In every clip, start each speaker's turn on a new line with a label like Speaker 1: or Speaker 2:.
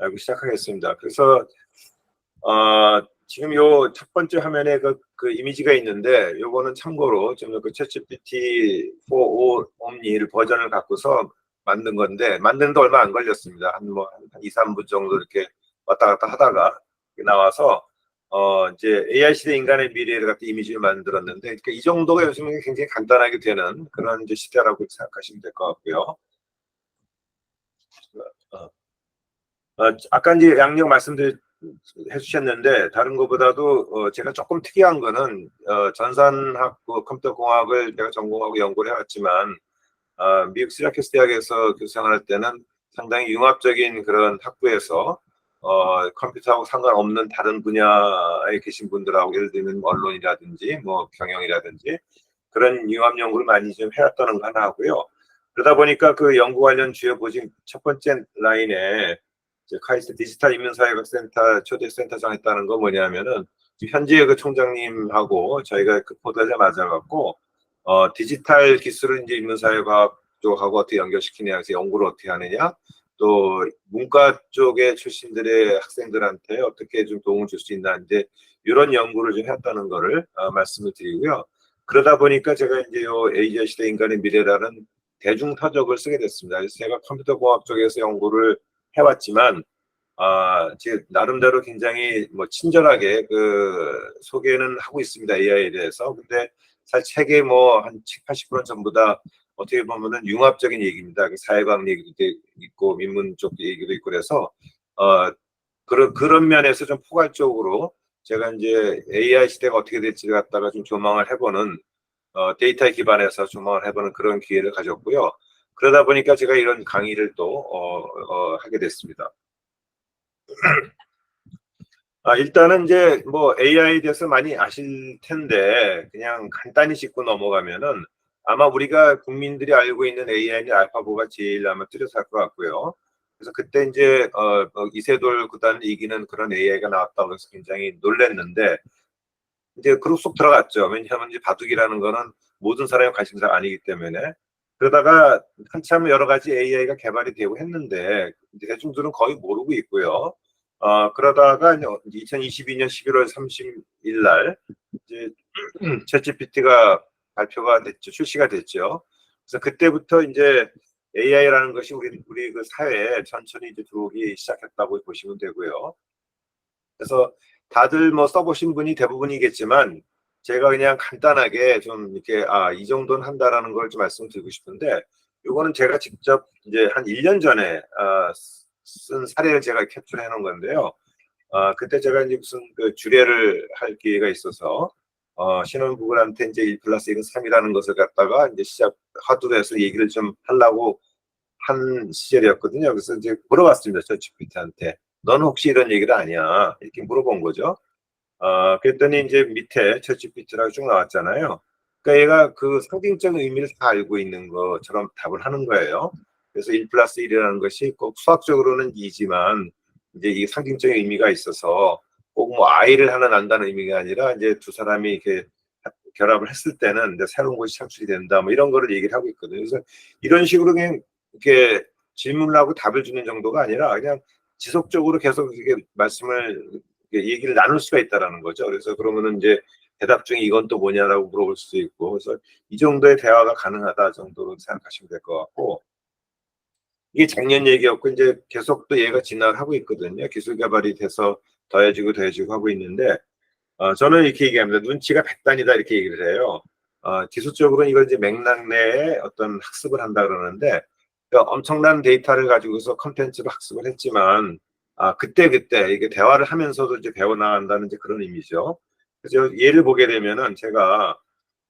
Speaker 1: 알고 시작하겠습니다. 그래서 지금 요 첫 번째 화면에 그 이미지가 있는데, 요거는 참고로 좀 그 챗GPT 4o 옴니를 버전을 갖고서 만든 건데, 만드는데 얼마 안 걸렸습니다. 한 2, 3분 정도 이렇게 왔다 갔다 하다가 나와서 이제 AI 시대 인간의 미래를 갖다 이미지를 만들었는데, 그러니까 이 정도가 요즘에 굉장히 간단하게 되는 그런 이제 시대라고 생각하시면 될 것 같고요. 아까 이제 양력 해주셨는데, 다른 것보다도 제가 조금 특이한 거는 전산학, 컴퓨터공학을 제가 전공하고 연구를 해왔지만, 미국 시라큐스 대학에서 교수 생활할 때는 상당히 융합적인 그런 학부에서 컴퓨터하고 상관없는 다른 분야에 계신 분들하고, 예를 들면 언론이라든지 뭐 경영이라든지 그런 융합 연구를 많이 좀 해왔다는 거 하나 하고요. 그러다 보니까 그 연구 관련 주요 보직 첫 번째 라인에 카이스트 디지털 인문사회학센터 초대 센터장 했다는 거 뭐냐면은, 현재 그 총장님하고 저희가 그 포드에 맞아갖고 디지털 기술을 이제 인문사회과학 쪽하고 어떻게 연결시키냐, 해서 연구를 어떻게 하느냐, 또 문과 쪽의 출신들의 학생들한테 어떻게 좀 도움을 줄 수 있나, 이제 이런 연구를 좀 했다는 거를 말씀을 드리고요. 그러다 보니까 제가 이제 요 에이지아 시대 인간의 미래라는 대중서적을 쓰게 됐습니다. 그래서 제가 컴퓨터공학 쪽에서 연구를 해왔지만, 제 나름대로 굉장히 뭐 친절하게 그 소개는 하고 있습니다, AI에 대해서. 근데 사실 책의 뭐 한 80% 전부 다 어떻게 보면은 융합적인 얘기입니다. 그 사회과학 얘기도 있고 민문 쪽 얘기도 있고, 그래서 그런 면에서 좀 포괄적으로 제가 이제 AI 시대가 어떻게 될지를 갖다가 좀 조망을 해보는, 데이터에 기반해서 조망을 해보는 그런 기회를 가졌고요. 그러다 보니까 제가 이런 강의를 또 하게 됐습니다. 일단은 이제 뭐 AI에 대해서 많이 아실 텐데, 그냥 간단히 짚고 넘어가면은, 아마 우리가 국민들이 알고 있는 AI는 알파고가 제일 아마 뚜렷할 것 같고요. 그래서 그때 이제 이세돌 구단을 이기는 그런 AI가 나왔다고 해서 굉장히 놀랐는데, 이제 그룹 속 들어갔죠. 왜냐하면 이제 바둑이라는 거는 모든 사람의 관심사가 아니기 때문에. 그러다가 한참 여러 가지 AI가 개발이 되고 했는데, 이제 대중들은 거의 모르고 있고요. 그러다가 2022년 11월 30일 날 이제 챗GPT가 발표가 됐죠. 출시가 됐죠. 그래서 그때부터 이제 AI라는 것이 우리 그 사회에 천천히 이제 들어오기 시작했다고 보시면 되고요. 그래서 다들 뭐 써보신 분이 대부분이겠지만, 제가 그냥 간단하게 좀 이렇게 이 정도는 한다라는 걸 좀 말씀드리고 싶은데, 이거는 제가 직접 이제 한 1년 전에 쓴 사례를 제가 캡처해 놓은 건데요. 그때 제가 이제 무슨 그 주례를 할 기회가 있어서 신혼부부한테 이제 1 플러스 1은 3이라는 것을 갖다가 이제 화두로 해서 얘기를 좀 하려고 한 시절이었거든요. 그래서 이제 물어봤습니다, 저 GPT한테. 너는 혹시 이런 얘기를 아냐? 이렇게 물어본 거죠. 그랬더니 이제 밑에 챗GPT라고 쭉 나왔잖아요. 그러니까 얘가 그 상징적 의미를 다 알고 있는 것처럼 답을 하는 거예요. 그래서 1 플러스 1이라는 것이 꼭 수학적으로는 2지만, 이제 이게 상징적인 의미가 있어서 꼭 뭐 아이를 하나 낳는다는 의미가 아니라, 이제 두 사람이 이렇게 결합을 했을 때는 이제 새로운 것이 창출이 된다, 뭐 이런 거를 얘기를 하고 있거든요. 그래서 이런 식으로 그냥 이렇게 질문을 하고 답을 주는 정도가 아니라, 그냥 지속적으로 계속 이렇게 얘기를 나눌 수가 있다라는 거죠. 그래서 그러면은 이제 대답 중에 이건 또 뭐냐라고 물어볼 수도 있고, 그래서 이 정도의 대화가 가능하다 정도로 생각하시면 될 것 같고, 이게 작년 얘기였고 이제 계속 또 얘가 진화를 하고 있거든요. 기술 개발이 돼서 더해지고 하고 있는데, 저는 이렇게 얘기합니다. 눈치가 백단이다, 이렇게 얘기를 해요. 기술적으로는 이걸 이제 맥락 내에 어떤 학습을 한다 그러는데, 그러니까 엄청난 데이터를 가지고서 컨텐츠로 학습을 했지만, 그때 이게 대화를 하면서도 이제 배워나간다는 이제 그런 의미죠. 그래서 예를 보게 되면은, 제가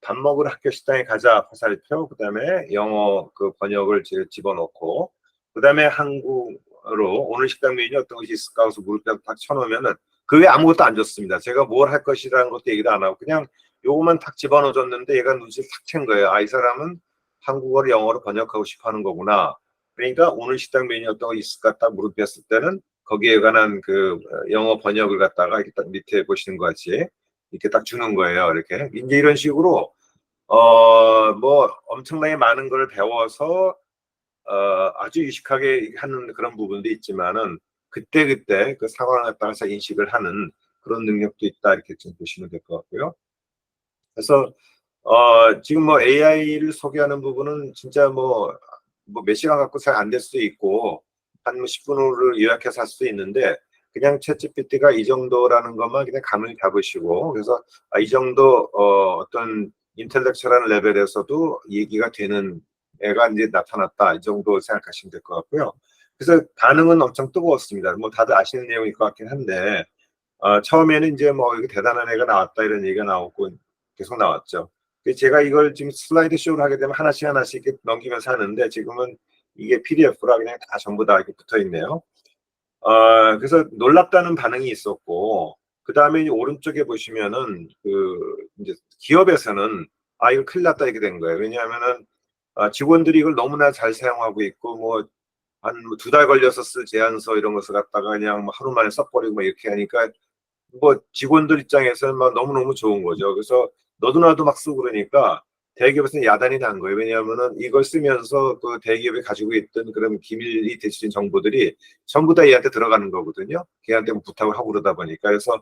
Speaker 1: 밥 먹으러 학교 식당에 가자, 화살표, 그다음에 영어 그 번역을 집어넣고, 그다음에 한국어로 오늘 식당 메뉴 어떤 것이 있을까 해서 물음표 딱 쳐놓으면은, 그 외에 아무것도 안 줬습니다. 제가 뭘 할 것이라는 것도 얘기도 안 하고, 그냥 요것만 탁 집어넣어줬는데, 얘가 눈치를 탁 챈 거예요. 이 사람은 한국어를 영어로 번역하고 싶어 하는 거구나. 그러니까 오늘 식당 메뉴 어떤 거 있을까 딱 물음표했을 때는, 거기에 관한 그 영어 번역을 갖다가 이렇게 딱 밑에 보시는 것 같이 이렇게 딱 주는 거예요. 이렇게 이제 이런 식으로 뭐 엄청나게 많은 걸 배워서 아주 유식하게 하는 그런 부분도 있지만은, 그때그때 그 상황에 따라서 인식을 하는 그런 능력도 있다 이렇게 좀 보시면 될 것 같고요. 그래서 지금 뭐 AI를 소개하는 부분은 진짜 뭐 몇 시간 갖고 잘 안 될 수도 있고 한 10분 후를 요약해서 할 수도 있는데 그냥 챗GPT가 이 정도라는 것만 그냥 감을 잡으시고 그래서 이 정도 어떤 인텔렉츄얼한 레벨에서도 얘기가 되는 애가 이제 나타났다 이 정도 생각하시면 될 것 같고요. 그래서 반응은 엄청 뜨거웠습니다. 뭐 다들 아시는 내용일 것 같긴 한데 처음에는 이제 뭐 이게 대단한 애가 나왔다 이런 얘기가 나오고 계속 나왔죠. 제가 이걸 지금 슬라이드 쇼를 하게 되면 하나씩 하나씩 이렇게 넘기면서 하는데 지금은 이게 PDF라 그냥 다 전부 다 이렇게 붙어 있네요. 그래서 놀랍다는 반응이 있었고 그 다음에 오른쪽에 보시면은 이제 기업에서는 이거 큰일 났다 이렇게 된 거예요. 왜냐하면은 직원들이 이걸 너무나 잘 사용하고 있고 뭐 한 2달 걸려서 쓸 제안서 이런 것을 갖다가 그냥 뭐 하루 만에 써버리고 막 이렇게 하니까 뭐 직원들 입장에서는 막 너무너무 좋은 거죠. 그래서 너도 나도 막 쓰고 그러니까 대기업에서는 야단이 난 거예요. 왜냐하면은 이걸 쓰면서 그 대기업이 가지고 있던 그런 기밀이 될 수 있는 정보들이 전부 다 얘한테 들어가는 거거든요. 걔한테 뭐 부탁을 하고 그러다 보니까. 그래서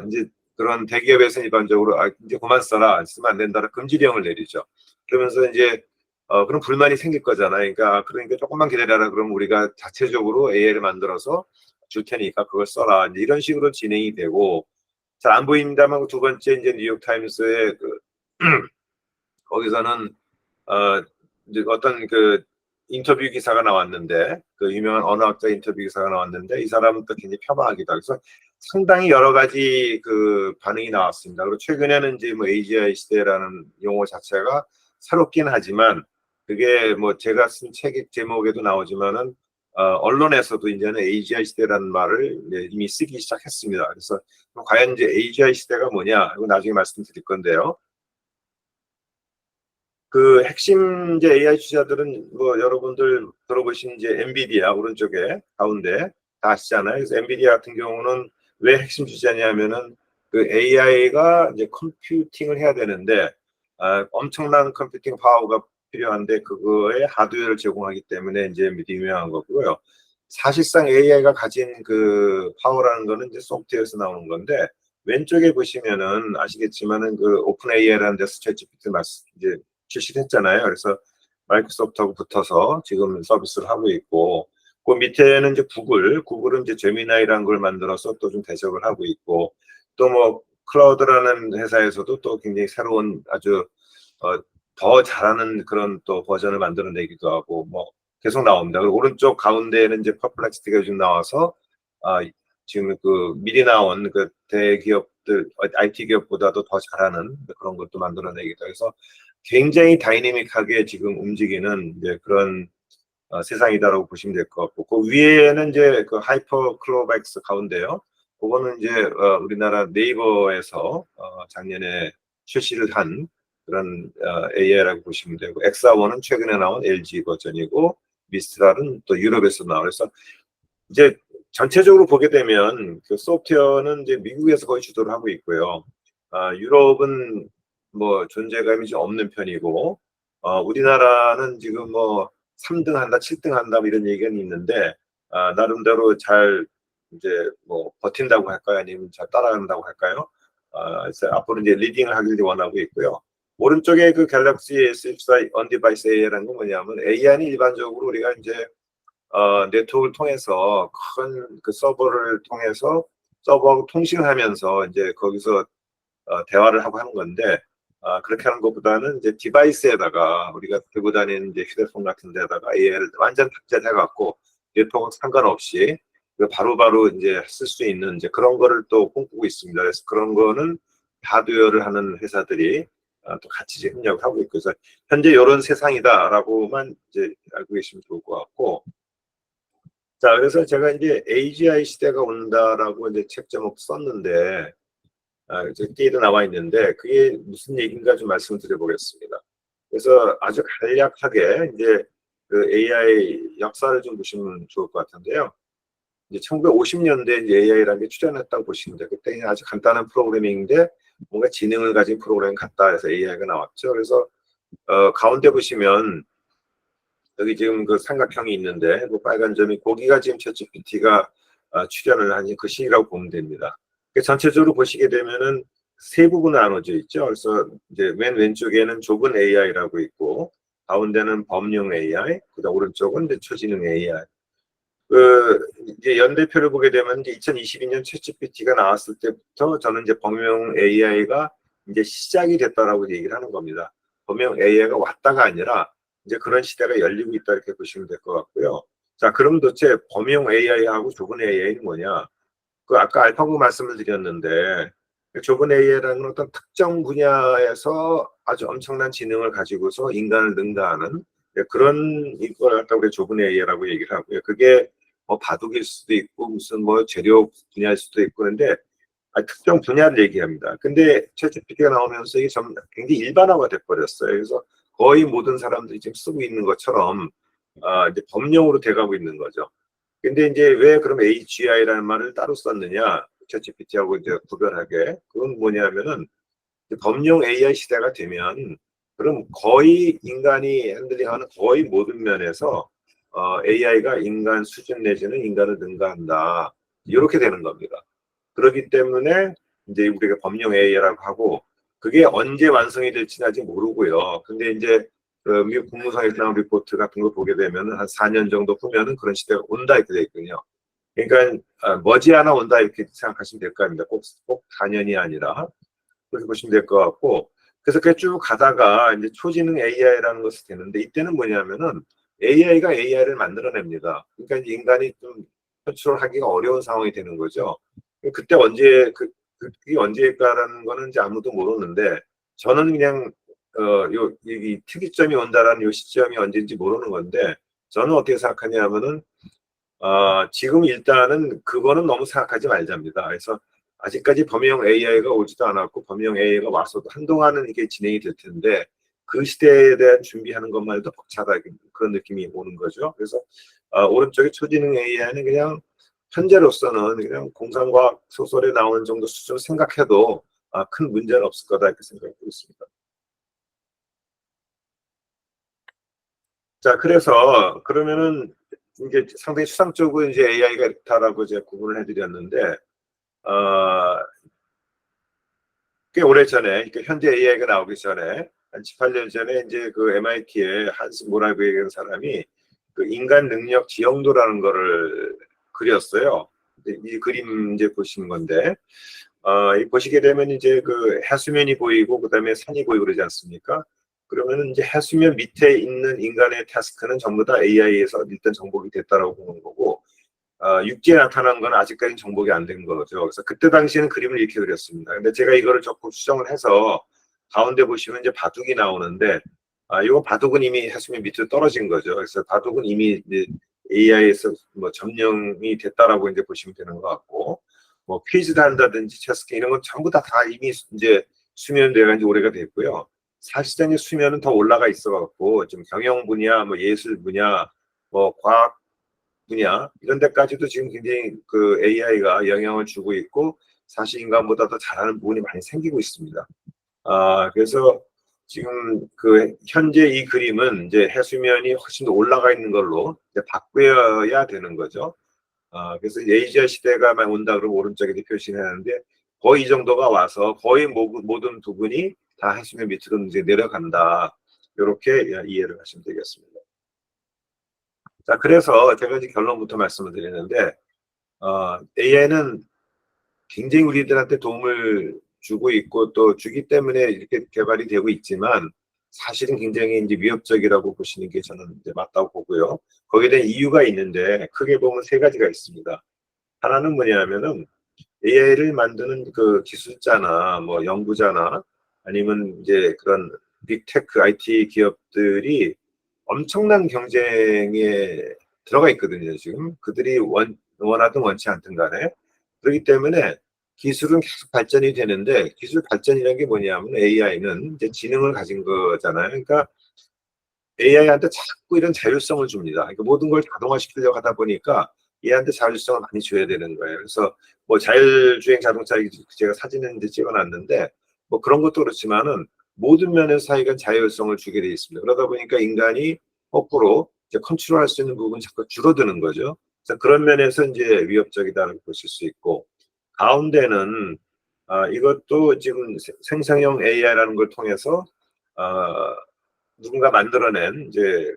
Speaker 1: 이제 그런 대기업에서는 일반적으로 이제 그만 써라, 쓰면 안 된다라 금지령을 내리죠. 그러면서 이제 그런 불만이 생길 거잖아요. 그러니까 조금만 기다려라. 그러면 우리가 자체적으로 AI를 만들어서 줄 테니까 그걸 써라. 이제 이런 식으로 진행이 되고 잘 안 보입니다만 두 번째 이제 뉴욕 타임스의 거기서는 어 이제 어떤 인터뷰 기사가 나왔는데 그 유명한 언어학자 인터뷰 기사가 나왔는데 이 사람은 또 굉장히 폄하하기도 그래서 상당히 여러 가지 반응이 나왔습니다. 그리고 최근에는 이제 뭐 AGI 시대라는 용어 자체가 새롭긴 하지만 그게 뭐 제가 쓴 책 제목에도 나오지만은 언론에서도 이제는 AGI 시대라는 말을 이미 쓰기 시작했습니다. 그래서 과연 이제 AGI 시대가 뭐냐 이거 나중에 말씀드릴 건데요. 핵심 이제 AI 투자들은 뭐 여러분들 들어보신 이제 엔비디아 오른쪽에 가운데 다 아시잖아요. 그래서 엔비디아 같은 경우는 왜 핵심 투자냐면은 AI가 이제 컴퓨팅을 해야 되는데 엄청난 컴퓨팅 파워가 필요한데 그거에 하드웨어를 제공하기 때문에 이제 유명한 거고요. 사실상 AI가 가진 파워라는 거는 이제 소프트웨어에서 나오는 건데 왼쪽에 보시면은 아시겠지만은 오픈 AI라는 데서 챗GPT 이제 출시를 했잖아요. 그래서 마이크로소프트하고 붙어서 지금 서비스를 하고 있고 그 밑에는 이제 구글은 이제 제미나이라는 걸 만들어서 또 좀 대적을 하고 있고 또 뭐 클라우드라는 회사에서도 또 굉장히 새로운 아주 더 잘하는 그런 또 버전을 만들어내기도 하고 뭐 계속 나옵니다. 그리고 오른쪽 가운데에는 이제 퍼플렉시티가 요즘 나와서 지금 미리 나온 대기업들 IT 기업보다도 더 잘하는 그런 것도 만들어내기도 해서 굉장히 다이내믹하게 지금 움직이는 이제 그런 세상이다라고 보시면 될 것 같고 그 위에는 이제 하이퍼 클로백스 가운데요. 그거는 이제 우리나라 네이버에서 작년에 출시를 한 그런 AI라고 보시면 되고 엑사원은 최근에 나온 LG 버전이고 미스트랄은 또 유럽에서 나와 그래서 이제 전체적으로 보게 되면 소프트웨어는 이제 미국에서 거의 주도를 하고 있고요. 유럽은 뭐 존재감이 좀 없는 편이고, 우리나라는 지금 뭐 3등 한다, 7등 한다 뭐 이런 얘기는 있는데, 나름대로 잘 이제 뭐 버틴다고 할까요? 아니면 잘 따라간다고 할까요? 그래서 앞으로 이제 리딩을 하길 원하고 있고요. 오른쪽에 갤럭시 S24 언디바이스 AI라는 건 뭐냐면 AI는 일반적으로 우리가 이제 네트워크를 통해서 큰 서버를 통해서 서버하고 통신을 하면서 이제 거기서 대화를 하고 하는 건데 그렇게 하는 것보다는 이제 디바이스에다가 우리가 들고 다니는 이제 휴대폰 같은 데다가 AI를 완전 탑재를 해갖고 네트워크 상관없이 바로바로 이제 쓸 수 있는 이제 그런 거를 또 꿈꾸고 있습니다. 그래서 그런 거는 하드웨어를 하는 회사들이 또 같이 이제 협력을 하고 있고 그래서 현재 이런 세상이다라고만 이제 알고 계시면 좋을 것 같고 자, 그래서 제가 이제 AGI 시대가 온다라고 이제 책 제목 썼는데, 이제 뒤에도 나와 있는데, 그게 무슨 얘기인가 좀 말씀드려 보겠습니다. 그래서 아주 간략하게 이제 AI 역사를 좀 보시면 좋을 것 같은데요. 이제 1950년대 이제 AI라는 게 출현했다고 보시면 돼요. 그때 그냥 아주 간단한 프로그래밍인데, 뭔가 지능을 가진 프로그램 같다 해서 AI가 나왔죠. 그래서, 가운데 보시면, 여기 지금 삼각형이 있는데, 빨간 점이, 거기가 지금 챗GPT가 출현을 한 그 시기라고 보면 됩니다. 전체적으로 보시게 되면은 세 부분 나눠져 있죠. 그래서 이제 맨 왼쪽에는 좁은 AI라고 있고, 가운데는 범용 AI, 그다음 오른쪽은 이제 초지능 AI. 이제 연대표를 보게 되면 이제 2022년 챗GPT가 나왔을 때부터 저는 이제 범용 AI가 이제 시작이 됐다라고 얘기를 하는 겁니다. 범용 AI가 왔다가 아니라 이제 그런 시대가 열리고 있다 이렇게 보시면 될 것 같고요. 자, 그럼 도대체 범용 AI하고 좁은 AI는 뭐냐? 아까 알파고 말씀을 드렸는데, 좁은 AI라는 어떤 특정 분야에서 아주 엄청난 지능을 가지고서 인간을 능가하는 그런 이걸 갖다가 우리 좁은 AI라고 얘기를 하고요. 그게 뭐 바둑일 수도 있고 무슨 뭐 재료 분야일 수도 있고 그런데 특정 분야를 얘기합니다. 근데 챗GPT가 나오면서 이게 굉장히 일반화가 돼버렸어요. 그래서 거의 모든 사람들이 지금 쓰고 있는 것처럼 이제 범용으로 돼가고 있는 거죠. 근데 이제 왜 그럼 AGI라는 말을 따로 썼느냐? 챗GPT하고 이제 구별하게. 그건 뭐냐면은 범용 AI 시대가 되면 그럼 거의 인간이 핸들링하는 거의 모든 면에서 AI가 인간 수준 내지는 인간을 능가한다. 이렇게 되는 겁니다. 그렇기 때문에 이제 우리가 범용 AI라고 하고 그게 언제 완성이 될지는 아직 모르고요. 근데 이제 미국 국무성에서 나온 리포트 같은 거 보게 되면 한 4년 정도 후면은 그런 시대가 온다 이렇게 돼 있거든요. 그러니까 머지않아 온다 이렇게 생각하시면 될 거 아닙니다. 꼭 4년이 아니라 그렇게 보시면 될 것 같고 그래서 그게 쭉 가다가 이제 초지능 AI라는 것이 되는데 이때는 뭐냐면은 AI가 AI를 만들어냅니다. 그러니까 이제 인간이 좀 컨트롤하기가 어려운 상황이 되는 거죠. 그때 그게 언제일까라는 거는 이제 아무도 모르는데 저는 그냥 이 특이점이 온다라는 요 시점이 언제인지 모르는 건데 저는 어떻게 생각하냐면은 지금 일단은 그거는 너무 생각하지 말자입니다. 그래서 아직까지 범용 AI가 오지도 않았고 범용 AI가 와서도 한동안은 이게 진행이 될 텐데 그 시대에 대한 준비하는 것만 해도 벅차다 그런 느낌이 오는 거죠. 그래서 오른쪽에 초지능 AI는 그냥 현재로서는 그냥 공상과학 소설에 나오는 정도 수준을 생각해도 큰 문제는 없을 거다 이렇게 생각하고 있습니다. 자, 그래서 그러면은 이제 상당히 추상적으로 이제 AI가 이렇다라고 이제 구분을 해드렸는데 어, 꽤 오래 전에, 그러니까 현재 AI가 나오기 전에 한 18년 전에 이제 그 MIT의 한스 모라비라는 사람이 그 인간 능력 지형도라는 거를 그렸어요. 이 그림 이제 보시는 건데 보시게 되면 이제 그 해수면이 보이고 그다음에 산이 보이고 그러지 않습니까? 그러면은 이제 해수면 밑에 있는 인간의 타스크는 전부 다 AI에서 일단 정복이 됐다라고 보는 거고 육지에 나타난 건 아직까지는 정복이 안 된 거죠. 그래서 그때 당시에는 그림을 이렇게 그렸습니다. 근데 제가 이거를 조금 수정을 해서 가운데 보시면 이제 바둑이 나오는데, 이거 바둑은 이미 해수면 밑으로 떨어진 거죠. 그래서 바둑은 이미 이제 AI에서 뭐 점령이 됐다라고 이제 보시면 되는 것 같고, 뭐 퀴즈를 한다든지 체스게임 이런 건 전부 다 이미 이제 수면 내가 이제 오래가 됐고요. 사실상의 수면은 더 올라가 있어갖고 좀 경영 분야, 뭐 예술 분야, 뭐 과학 분야 이런 데까지도 지금 굉장히 그 AI가 영향을 주고 있고 사실 인간보다 더 잘하는 부분이 많이 생기고 있습니다. 그래서 지금 그 현재 이 그림은 이제 해수면이 훨씬 더 올라가 있는 걸로 이제 바꿔야 되는 거죠. 그래서 에이지아 시대가 막 온다 그러면 오른쪽에 표시하는데 거의 이 정도가 와서 거의 모든 부분이 다 해수면 밑으로 이제 내려간다. 이렇게 이해를 하시면 되겠습니다. 자, 그래서 제가 이제 결론부터 말씀을 드리는데, AI는 굉장히 우리들한테 도움을 주고 있고 또 주기 때문에 이렇게 개발이 되고 있지만 사실은 굉장히 이제 위협적이라고 보시는 게 저는 이제 맞다고 보고요. 거기에 대한 이유가 있는데 크게 보면 세 가지가 있습니다. 하나는 뭐냐면은 AI를 만드는 그 기술자나 뭐 연구자나 아니면 이제 그런 빅테크 IT 기업들이 엄청난 경쟁에 들어가 있거든요, 지금. 그들이 원하든 원치 않든 간에. 그렇기 때문에 기술은 계속 발전이 되는데 기술 발전이라는 게 뭐냐면 AI는 이제 지능을 가진 거잖아요. 그러니까 AI한테 자꾸 이런 자율성을 줍니다. 그러니까 모든 걸 자동화시키려고 하다 보니까 얘한테 자율성을 많이 줘야 되는 거예요. 그래서 뭐 자율주행 자동차 제가 사진을 이제 찍어놨는데 뭐 그런 것도 그렇지만은 모든 면에서 하여간 자율성을 주게 돼 있습니다. 그러다 보니까 인간이 거꾸로 이제 컨트롤할 수 있는 부분이 자꾸 줄어드는 거죠. 그래서 그런 면에서 이제 위협적이다고 보실 수 있고, 가운데는 이것도 지금 생성형 AI라는 걸 통해서 어, 누군가 만들어낸 이제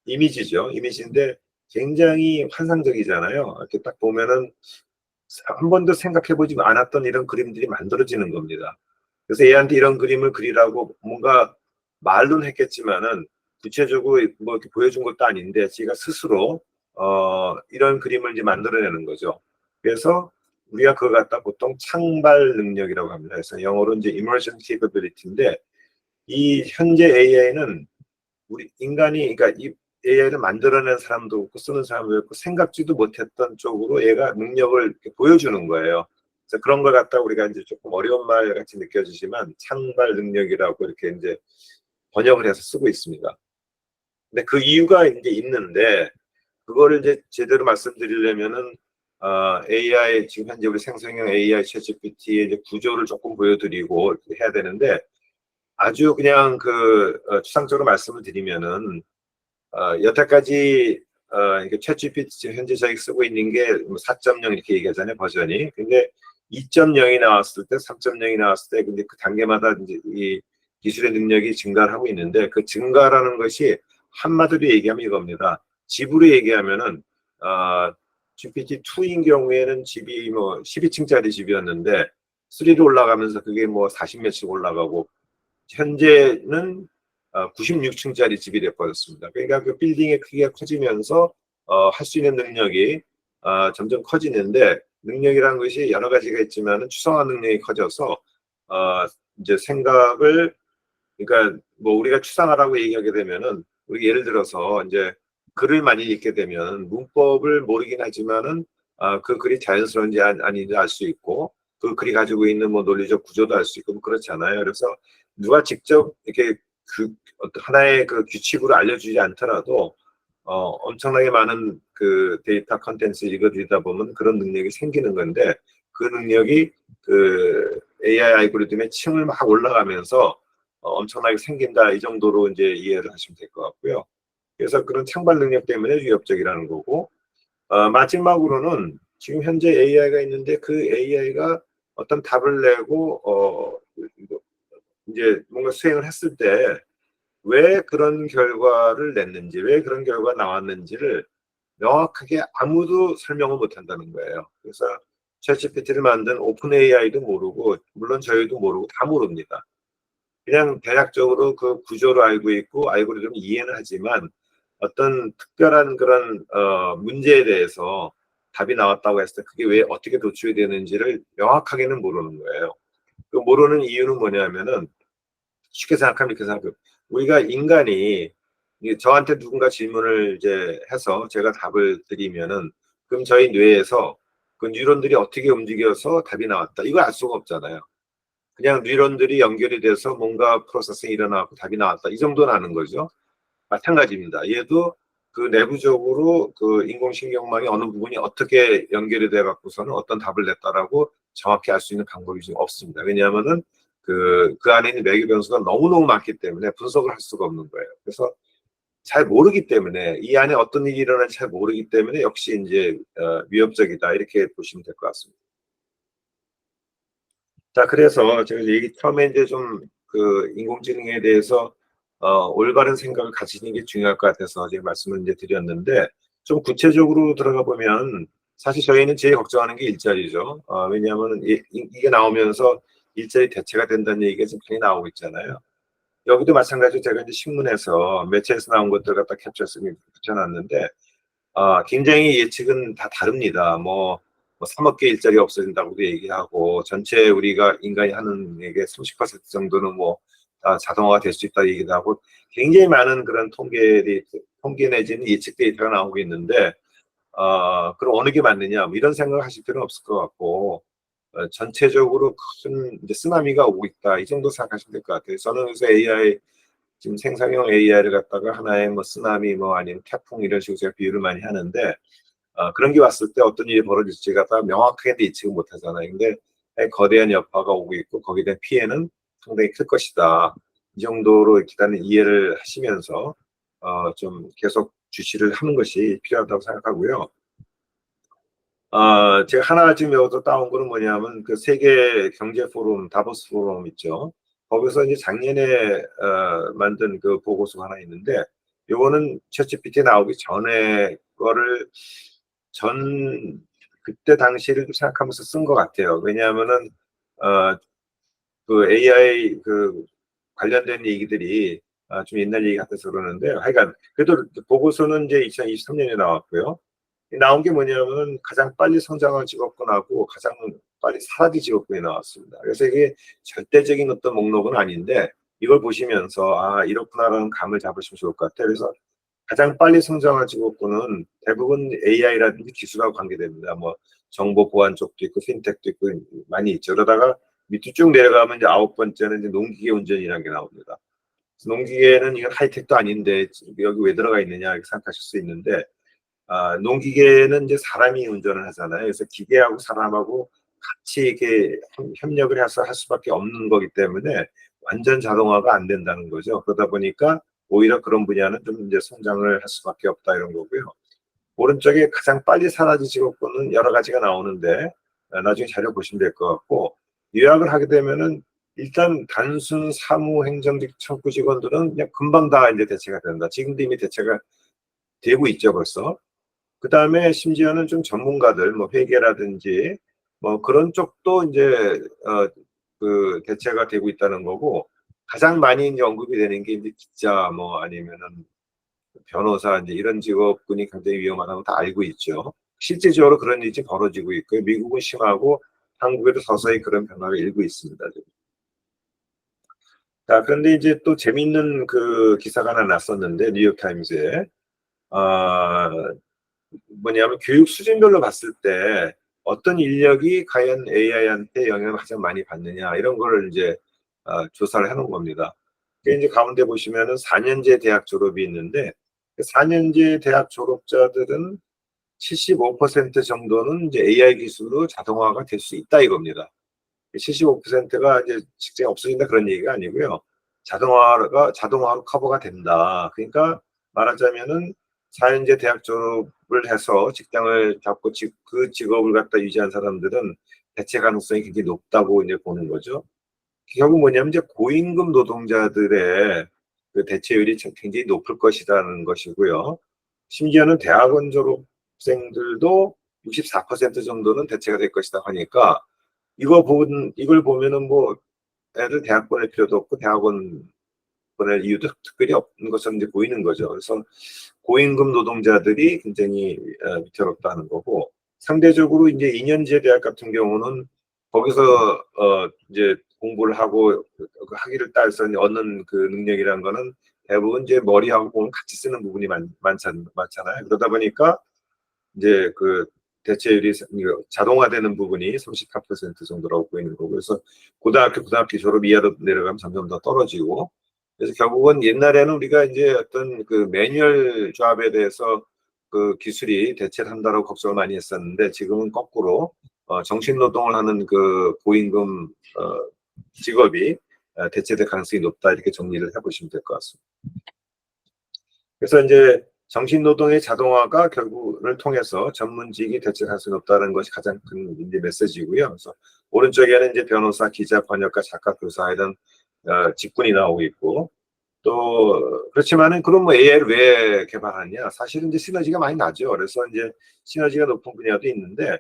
Speaker 1: 이미지죠. 이미지인데 굉장히 환상적이잖아요. 이렇게 딱 보면은 한 번도 생각해보지 않았던 이런 그림들이 만들어지는 겁니다. 그래서 얘한테 이런 그림을 그리라고 뭔가 말로는 했겠지만은 구체적으로 뭐 이렇게 보여준 것도 아닌데 지가 스스로 이런 그림을 이제 만들어내는 거죠. 그래서 우리가 그걸 갖다 보통 창발 능력이라고 합니다. 그래서 영어로 이제 immersion capability인데, 이 현재 AI는 우리 인간이, 그러니까 이 AI를 만들어낸 사람도 없고 쓰는 사람도 없고 생각지도 못했던 쪽으로 얘가 능력을 이렇게 보여주는 거예요. 그래서 그런 걸 갖다 우리가 이제 조금 어려운 말 같이 느껴지지만 창발 능력이라고 이렇게 이제 번역을 해서 쓰고 있습니다. 근데 그 이유가 이제 있는데, 그거를 이제 제대로 말씀드리려면은 AI, 지금 현재 우리 생성형 AI 챗GPT의 이제 구조를 조금 보여드리고 이렇게 해야 되는데, 아주 그냥 추상적으로 말씀을 드리면은 여태까지 이게 챗GPT 현재 저희 쓰고 있는 게 4.0 이렇게 얘기하잖아요, 버전이. 근데 2.0이 나왔을 때, 3.0이 나왔을 때, 근데 그 단계마다 이제 이 기술의 능력이 증가를 하고 있는데, 그 증가라는 것이 한마디로 얘기하면 이겁니다. 집으로 얘기하면은 GPT-2인 경우에는 집이 뭐 12층짜리 집이었는데 3로 올라가면서 그게 뭐 40몇 층 올라가고, 현재는 96층짜리 집이 되어버렸습니다. 그러니까 그 빌딩의 크기가 커지면서 할 수 있는 능력이 점점 커지는데, 능력이라는 것이 여러 가지가 있지만 추상화 능력이 커져서 이제 생각을, 그러니까 뭐 우리가 추상화라고 얘기하게 되면은, 우리 예를 들어서 이제 글을 많이 읽게 되면 문법을 모르긴 하지만은 그 글이 자연스러운지 아닌지 알 수 있고, 그 글이 가지고 있는 뭐 논리적 구조도 알 수 있고 뭐 그렇잖아요. 그래서 누가 직접 이렇게 그 어떤 하나의 그 규칙으로 알려주지 않더라도 엄청나게 많은 그 데이터 컨텐츠 읽어드리다 보면 그런 능력이 생기는 건데, 그 능력이 그 AI 알고리즘의 층을 막 올라가면서 엄청나게 생긴다, 이 정도로 이제 이해를 하시면 될 것 같고요. 그래서 그런 창발 능력 때문에 위협적이라는 거고, 마지막으로는 지금 현재 AI가 있는데 그 AI가 어떤 답을 내고 이제 뭔가 수행을 했을 때 왜 그런 결과를 냈는지, 왜 그런 결과가 나왔는지를 명확하게 아무도 설명을 못 한다는 거예요. 그래서 챗GPT를 만든 오픈 AI도 모르고, 물론 저희도 모르고, 다 모릅니다. 그냥 대략적으로 그 구조를 알고 있고 알고리즘을 이해는 하지만 어떤 특별한 그런 문제에 대해서 답이 나왔다고 했을 때 그게 왜 어떻게 도출이 되는지를 명확하게는 모르는 거예요. 그 모르는 이유는 뭐냐면은, 쉽게 생각하면 이렇게 생각해요. 우리가 인간이 저한테 누군가 질문을 이제 해서 제가 답을 드리면은, 그럼 저희 뇌에서 그 뉴런들이 어떻게 움직여서 답이 나왔다, 이걸 알 수가 없잖아요. 그냥 뉴런들이 연결이 돼서 뭔가 프로세싱이 일어나고 답이 나왔다, 이 정도는 아는 거죠. 마찬가지입니다. 얘도 그 내부적으로 그 인공신경망의 어느 부분이 어떻게 연결이 돼 갖고서는 어떤 답을 냈다라고 정확히 알 수 있는 방법이 지금 없습니다. 왜냐하면은 그 안에 있는 매개 변수가 너무너무 많기 때문에 분석을 할 수가 없는 거예요. 그래서 잘 모르기 때문에, 이 안에 어떤 일이 일어나는지 잘 모르기 때문에 역시 이제 위협적이다, 이렇게 보시면 될 것 같습니다. 자, 그래서 제가 얘기 처음에 이제 좀 그 인공지능에 대해서 올바른 생각을 가지는 게 중요할 것 같아서 제가 말씀을 이제 드렸는데, 좀 구체적으로 들어가 보면 사실 저희는 제일 걱정하는 게 일자리죠. 왜냐하면 이게 나오면서 일자리 대체가 된다는 얘기가 지금 많이 나오고 있잖아요. 여기도 마찬가지로 제가 이제 신문에서 매체에서 나온 것들 갖다 캡처해서 붙여놨는데, 굉장히 예측은 다 다릅니다. 뭐 3억 개 일자리 없어진다고도 얘기하고, 전체 우리가 인간이 하는 게 30% 정도는 뭐 자동화가 될 수 있다 얘기도 하고, 굉장히 많은 그런 통계 내지는 예측 데이터가 나오고 있는데, 그럼 어느 게 맞느냐, 뭐 이런 생각을 하실 필요는 없을 것 같고, 전체적으로 큰 이제 쓰나미가 오고 있다, 이 정도 생각하시면 될 것 같아요. 저는 그래서 AI, 지금 생성형 AI를 갖다가 하나의 뭐 쓰나미 뭐 아니면 태풍 이런 식으로 제가 비유를 많이 하는데, 그런 게 왔을 때 어떤 일이 벌어질지가 다 명확하게 예측을 못 하잖아요. 근데 거대한 여파가 오고 있고 거기에 대한 피해는 상당히 클 것이다, 이 정도로 일단은 이해를 하시면서 좀 계속 주시를 하는 것이 필요하다고 생각하고요. 제가 하나 지금 여기서 따온 거는 뭐냐면 그 세계 경제 포럼, 다보스 포럼 있죠. 거기서 이제 작년에 만든 그 보고서가 하나 있는데, 요거는 챗GPT 나오기 전에 거를 전 그때 당시를 좀 생각하면서 쓴 것 같아요. 왜냐하면은 그 AI 그 관련된 얘기들이 좀 옛날 얘기 같아서 그러는데, 하여간 그래도 보고서는 이제 2023년에 나왔고요. 나온 게 뭐냐면 가장 빨리 성장한 직업군하고 가장 빨리 사라질 직업군이 나왔습니다. 그래서 이게 절대적인 어떤 목록은 아닌데, 이걸 보시면서 이렇구나라는 감을 잡으시면 좋을 것 같아요. 그래서 가장 빨리 성장한 직업군은 대부분 AI라든지 기술하고 관계됩니다. 뭐 정보 보안 쪽도 있고 핀텍도 있고 많이 있죠. 그러다가 밑으로 쭉 내려가면 이제 아홉 번째는 이제 농기계 운전이라는 게 나옵니다. 농기계는 이건 하이텍도 아닌데 여기 왜 들어가 있느냐 이렇게 생각하실 수 있는데, 농기계는 이제 사람이 운전을 하잖아요. 그래서 기계하고 사람하고 같이 이렇게 협력을 해서 할 수밖에 없는 거기 때문에 완전 자동화가 안 된다는 거죠. 그러다 보니까 오히려 그런 분야는 좀 이제 성장을 할 수밖에 없다 이런 거고요. 오른쪽에 가장 빨리 사라질 직업군은 여러 가지가 나오는데, 나중에 자료 보시면 될 것 같고, 요약을 하게 되면은 일단 단순 사무 행정직 청구 직원들은 그냥 금방 다 이제 대체가 된다. 지금도 이미 대체가 되고 있죠 벌써. 그 다음에 심지어는 좀 전문가들, 뭐 회계라든지 뭐 그런 쪽도 이제 그 대체가 되고 있다는 거고, 가장 많이 이제 언급이 되는 게 이제 기자 뭐 아니면은 변호사 이제 이런 직업군이 굉장히 위험하다고 다 알고 있죠. 실제적으로 그런 일이 벌어지고 있고요. 미국은 심하고 한국에도 서서히 그런 변화가 일고 있습니다. 지금. 자, 그런데 이제 또 재밌는 그 기사가 하나 났었는데 뉴욕타임즈에 아, 뭐냐면 교육 수준별로 봤을 때 어떤 인력이 과연 AI한테 영향을 가장 많이 받느냐 이런 거를 이제 조사를 해놓은 겁니다. 그 이제 가운데 보시면은 4년제 대학 졸업이 있는데, 그 4년제 대학 졸업자들은 75% 정도는 이제 AI 기술로 자동화가 될 수 있다 이겁니다. 75%가 이제 직장이 없어진다 그런 얘기가 아니고요. 자동화로 커버가 된다. 그러니까 말하자면은 4년제 대학 졸업을 해서 직장을 잡고 그 직업을 갖다 유지한 사람들은 대체 가능성이 굉장히 높다고 이제 보는 거죠. 결국 뭐냐면 이제 고임금 노동자들의 그 대체율이 굉장히 높을 것이라는 것이고요. 심지어는 대학원 졸업생들도 64% 정도는 대체가 될 것이다 하니까, 이걸 보면은 뭐 애들 대학 보낼 필요도 없고 대학원 보낼 이유도 특별히 없는 것처럼 이제 보이는 거죠. 그래서 고임금 노동자들이 굉장히 위태롭다는 거고, 상대적으로 이제 2년제 대학 같은 경우는 거기서 이제 공부를 하고 그 학위를 따서 얻는 그 능력이라는 거는 대부분 이제 머리하고 공을 같이 쓰는 부분이 많잖아요. 그러다 보니까 이제 그 대체율이 자동화되는 부분이 34% 정도라고 보이는 거고, 그래서 고등학교 졸업 이하로 내려가면 점점 더 떨어지고, 그래서 결국은 옛날에는 우리가 이제 어떤 그 매뉴얼 조합에 대해서 그 기술이 대체를 한다고 걱정을 많이 했었는데, 지금은 거꾸로 정신 노동을 하는 그 고임금 직업이 대체될 가능성이 높다 이렇게 정리를 해보시면 될 것 같습니다. 그래서 이제 정신노동의 자동화가 결국을 통해서 전문직이 대체 가능성이 높다는 것이 가장 큰 이제 메시지고요. 그래서 오른쪽에는 이제 변호사, 기자, 번역가, 작가, 교사 이런 직군이 나오고 있고, 또 그렇지만은 그럼 뭐 AI를 왜 개발하냐? 사실은 이제 시너지가 많이 나죠. 그래서 이제 시너지가 높은 분야도 있는데,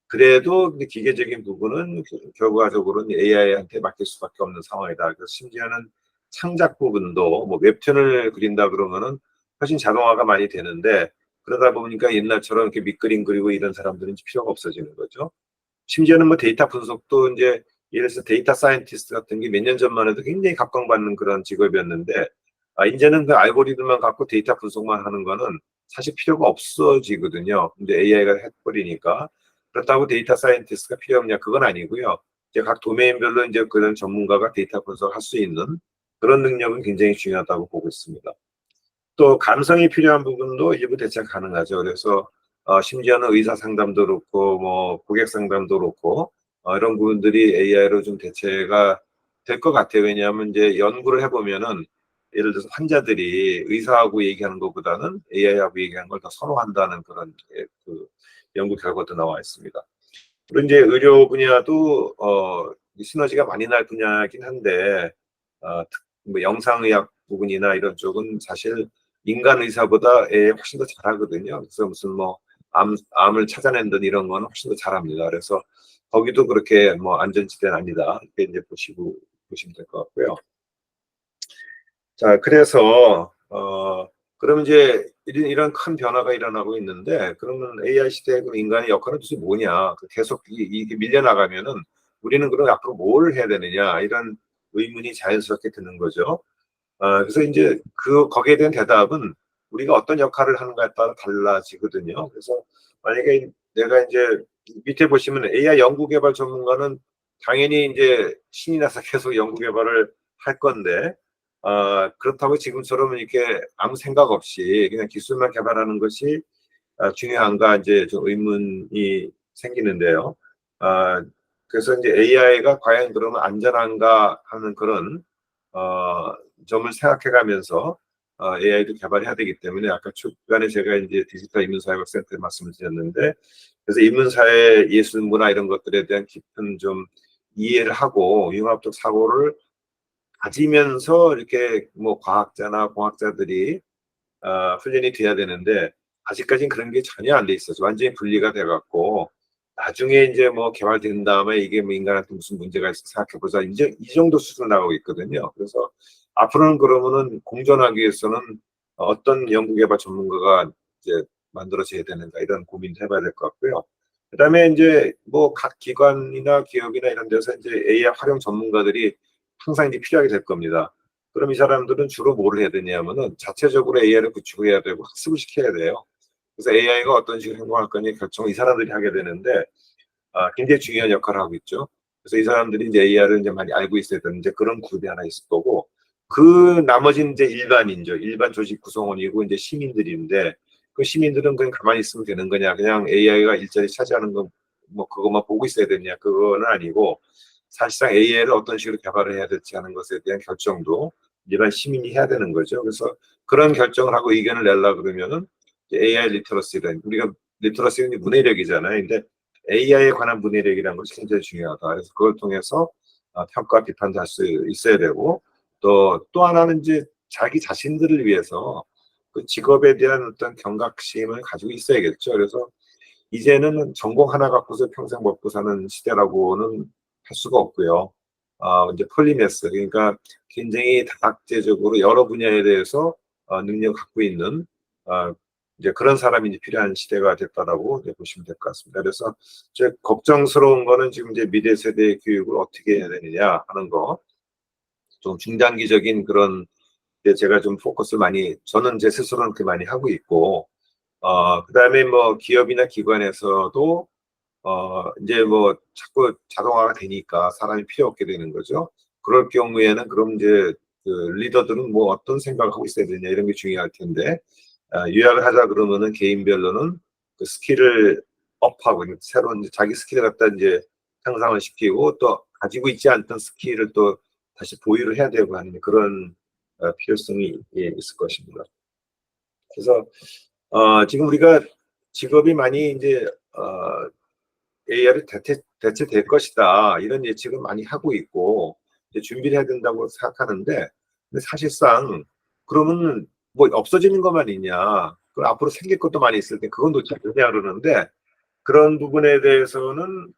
Speaker 1: 그래도 이제 기계적인 부분은 결과적으로는 AI한테 맡길 수밖에 없는 상황이다. 그래서 심지어는 창작 부분도 뭐 웹툰을 그린다 그러면은 훨씬 자동화가 많이 되는데, 그러다 보니까 옛날처럼 이렇게 밑그림 그리고 이런 사람들은 이제 필요가 없어지는 거죠. 심지어는 뭐 데이터 분석도 이제 예를 들어서 데이터 사이언티스트 같은 게 몇 년 전만 해도 굉장히 각광받는 그런 직업이었는데, 이제는 그 알고리즘만 갖고 데이터 분석만 하는 거는 사실 필요가 없어지거든요. 근데 AI가 해버리니까. 그렇다고 데이터 사이언티스트가 필요 없냐? 그건 아니고요. 이제 각 도메인별로 이제 그런 전문가가 데이터 분석할 수 있는 그런 능력은 굉장히 중요하다고 보고 있습니다. 또 감성이 필요한 부분도 일부 대체가 가능하죠. 그래서 심지어는 의사 상담도 그렇고 뭐 고객 상담도 그렇고 이런 부분들이 AI로 좀 대체가 될 것 같아요. 왜냐하면 이제 연구를 해보면은 예를 들어서 환자들이 의사하고 얘기하는 것보다는 AI하고 얘기하는 걸 더 선호한다는 그런 그 연구 결과도 나와 있습니다. 그리고 이제 의료 분야도 이 시너지가 많이 날 분야이긴 한데 뭐 영상의학 부분이나 이런 쪽은 사실 인간 의사보다 훨씬 더 잘하거든요. 그래서 무슨 뭐 암을 찾아낸다든 이런 거는 훨씬 더 잘합니다. 그래서 거기도 그렇게 뭐 안전지대는 아니다. 이렇게 이제 보시면 될 것 같고요. 자, 그래서 그러면 이제 이런 큰 변화가 일어나고 있는데, 그러면 AI 시대에 그럼 인간의 역할은 도대체 뭐냐? 계속 이게 밀려나가면은 우리는 그럼 앞으로 뭘 해야 되느냐? 이런 의문이 자연스럽게 드는 거죠. 그래서 이제 거기에 대한 대답은 우리가 어떤 역할을 하는가에 따라 달라지거든요. 그래서 만약에 내가 이제 밑에 보시면 AI 연구개발 전문가는 당연히 이제 신이 나서 계속 연구개발을 할 건데, 그렇다고 지금처럼 이렇게 아무 생각 없이 그냥 기술만 개발하는 것이 중요한가 이제 좀 의문이 생기는데요. 아, 그래서 이제 AI가 과연 그러면 안전한가 하는 그런 점을 생각해가면서 AI도 개발해야 되기 때문에 아까 초반에 제가 이제 디지털 인문사회학센터에 말씀을 드렸는데, 그래서 인문사회 예술 문화 이런 것들에 대한 깊은 좀 이해를 하고 융합적 사고를 가지면서 이렇게 뭐 과학자나 공학자들이 훈련이 돼야 되는데, 아직까지는 그런 게 전혀 안 돼 있어서 완전히 분리가 돼 갖고 나중에 이제 뭐 개발된 다음에 이게 뭐 인간한테 무슨 문제가 있어 생각해 보자, 이제 이 정도 수준 나오고 있거든요. 그래서 앞으로는 그러면은 공존하기 위해서는 어떤 연구개발 전문가가 이제 만들어져야 되는가 이런 고민도 해봐야 될 것 같고요. 그다음에 이제 뭐 각 기관이나 기업이나 이런 데서 이제 AI 활용 전문가들이 항상 이제 필요하게 될 겁니다. 그럼 이 사람들은 주로 뭐를 해야 되냐면은 자체적으로 AI를 구축을 해야 되고 학습을 시켜야 돼요. 그래서 AI가 어떤 식으로 행동할 거니 결정을 이 사람들이 하게 되는데 굉장히 중요한 역할을 하고 있죠. 그래서 이 사람들이 이제 AI를 이제 많이 알고 있어야 되는 이제 그런 그룹이 하나 있을 거고, 그 나머지는 이제 일반인죠. 일반 조직 구성원이고 이제 시민들인데, 그 시민들은 그냥 가만히 있으면 되는 거냐, 그냥 AI가 일자리 차지하는 거 뭐 그것만 보고 있어야 되냐, 그거는 아니고 사실상 AI를 어떤 식으로 개발을 해야 될지 하는 것에 대한 결정도 일반 시민이 해야 되는 거죠. 그래서 그런 결정을 하고 의견을 내려고 그러면은 AI 리터러시는, 우리가 리터러시는 문해력이잖아요. 근데 AI에 관한 문해력이라는 것이 굉장히 중요하다. 그래서 그걸 통해서 평가 비판도 할 수 있어야 되고, 또 하나는 이제 자기 자신들을 위해서 그 직업에 대한 어떤 경각심을 가지고 있어야겠죠. 그래서 이제는 전공 하나 갖고서 평생 먹고 사는 시대라고는 할 수가 없고요. 이제 폴리메스, 그러니까 굉장히 다각제적으로 여러 분야에 대해서 능력을 갖고 있는 이제 그런 사람이 이제 필요한 시대가 됐다라고 이제 보시면 될 것 같습니다. 그래서 제 걱정스러운 거는 지금 이제 미래 세대의 교육을 어떻게 해야 되느냐 하는 거, 좀 중장기적인 그런 데 제가 좀 포커스를 많이, 저는 제 스스로는 그렇게 많이 하고 있고, 그다음에 뭐 기업이나 기관에서도 이제 뭐 자꾸 자동화가 되니까 사람이 필요 없게 되는 거죠. 그럴 경우에는 그럼 이제 그 리더들은 뭐 어떤 생각을 하고 있어야 되냐 이런 게 중요할 텐데, 요약을 하자 그러면은 개인별로는 그 스킬을 업하고 새로운 이제 자기 스킬을 갖다 이제 향상을 시키고, 또 가지고 있지 않던 스킬을 또 다시 보유를 해야 되고 하는 그런 필요성이 있을 것입니다. 그래서 지금 우리가 직업이 많이 이제 AI를 대체될 것이다 이런 예측을 많이 하고 있고 이제 준비를 해야 된다고 생각하는데, 근데 사실상 그러면 뭐 없어지는 것만 있냐? 그 앞으로 생길 것도 많이 있을 때 그건 도대체 뭐냐 그러는데, 그런 부분에 대해서는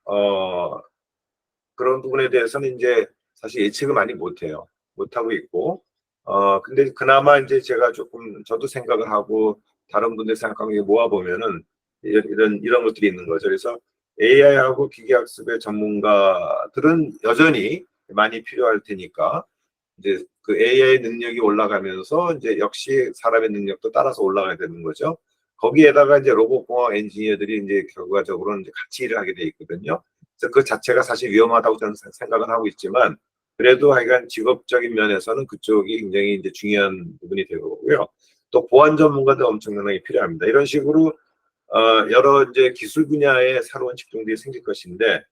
Speaker 1: 그런 부분에 대해서는 이제 사실 예측을 많이 못하고 있고, 근데 그나마 이제 제가 조금 저도 생각을 하고 다른 분들 생각하는 게 모아보면은 이런 것들이 있는 거죠. 그래서 AI하고 기계학습의 전문가들은 여전히 많이 필요할 테니까 이제 그 AI 능력이 올라가면서 이제 역시 사람의 능력도 따라서 올라가야 되는 거죠. 거기에다가 이제 로봇공학 엔지니어들이 이제 결과적으로는 이제 같이 일을 하게 돼 있거든요. 그래서 그 자체가 사실 위험하다고 저는 생각을 하고 있지만, 그래도 하여간 직업적인 면에서는 그쪽이 굉장히 이제 중요한 부분이 되고요. 또 보안 전문가도 엄청나게 필요합니다. 이런 식으로 여러 이제 기술 분야의 새로운 직종들이 생길 것인데,